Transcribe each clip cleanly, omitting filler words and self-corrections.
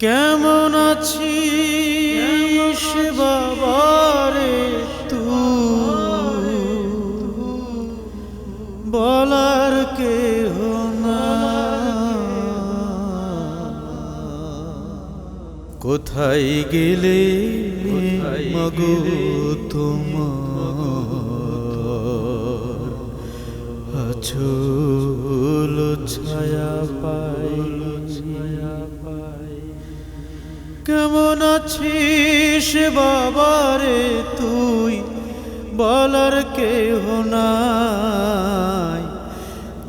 কেমন আছিস বাবারে তুই বলার কেহ না। কোথায় গেলে মাগো তোমার আঁচল ছায়া পাই। কেমন আছিস বাবারে তুই বলার কেহ নাই।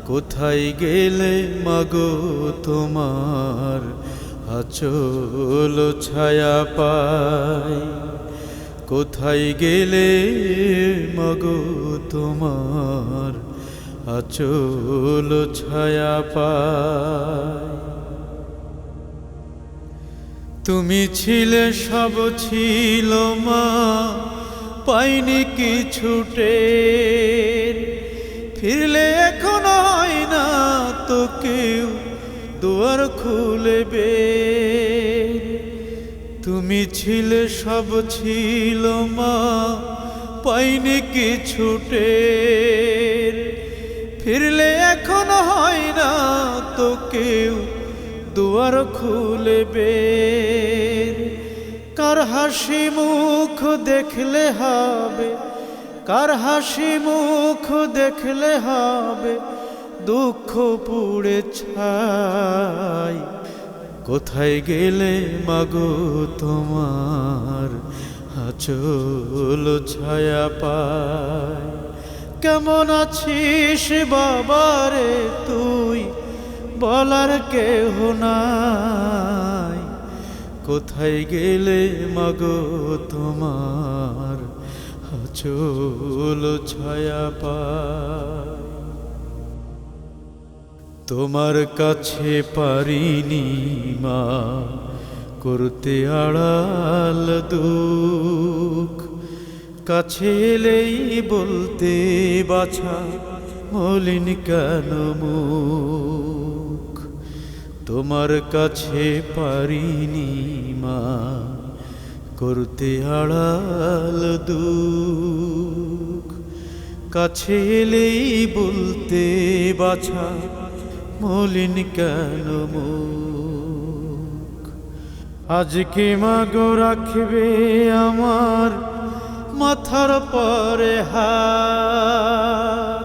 কোথায় গেলে মাগো তোমার আঁচল ছায়া পাই। কোথায় গেলে মাগো তোমার আঁচল ছায়া পাই। তুমি ছিলে সব ছিল মা, পাইনি কিছুটে। ফিরলে এখন হয় না তো কেউ দুয়ার খুলে বের। তুমি ছিলে সব ছিল মা, পাইনি কিছুটে। ফিরলে এখন হয় না তো কেউ দুয়ার খুলে বের। কার হাসি মুখ দেখলে হবে, কার হাসি মুখ দেখলে হবে দুঃখ পুড়ে ছাই। কোথায় গেলে মাগো তোমার আঁচল ছায়া পাই। কেমন আছিস বাবারে তুই বলার কেহ নাই। কোথায় গেলে মাগো তোমার আঁচল ছায়া পাই। তোমার কাছে পারিনি মা করতে আড়াল দুঃখ। কাছে এলেই বলতে বাছা মলিন কেন মুখ। তোমার কাছে পারিনি মা করতে আড়াল দুঃখ। কাছে এলেই বলতে বাছা মলিন কেন মুখ। আজকে মাগো রাখবে আমার মাথার পরে হাত।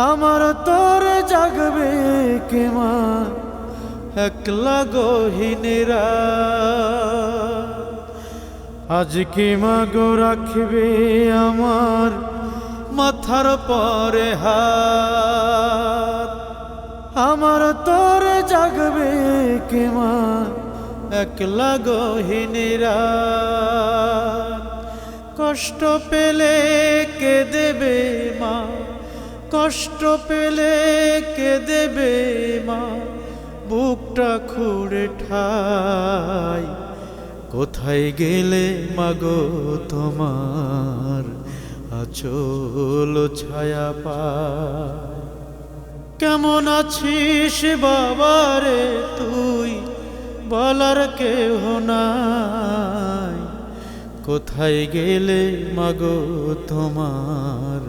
আমার তোর জাগবে কে মা একলা গহীনেরা। আজকে মাগো রাখবে আমার মাথার পরে হাত। আমার তোর জাগবে কে মা একলা গহীনেরা। কষ্ট পেলে কে দেবে মা, কষ্ট পেলে কে দেবে মা বুকটা খুঁড়ে ঠাই। কোথায় গেলে মাগো তোমার আঁচল ছায়া পাই। কেমন আছিস বাবারে তুই বলার কেহ নাই। কোথায় গেলে মাগো তোমার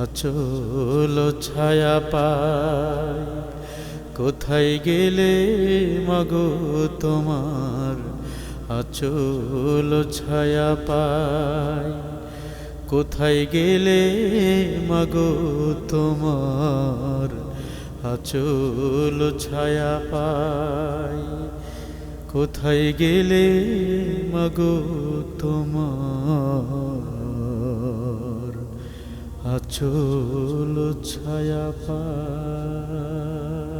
আঁচল ছায়া পাই। কোথায় গেলে মাগো তোমার আঁচল ছায়া পাই। কোথায় গেলে মাগো তোমার আঁচল ছায়া পাই। কোথায় গেলে মাগো তোমার আঁচল ছায়া পাই।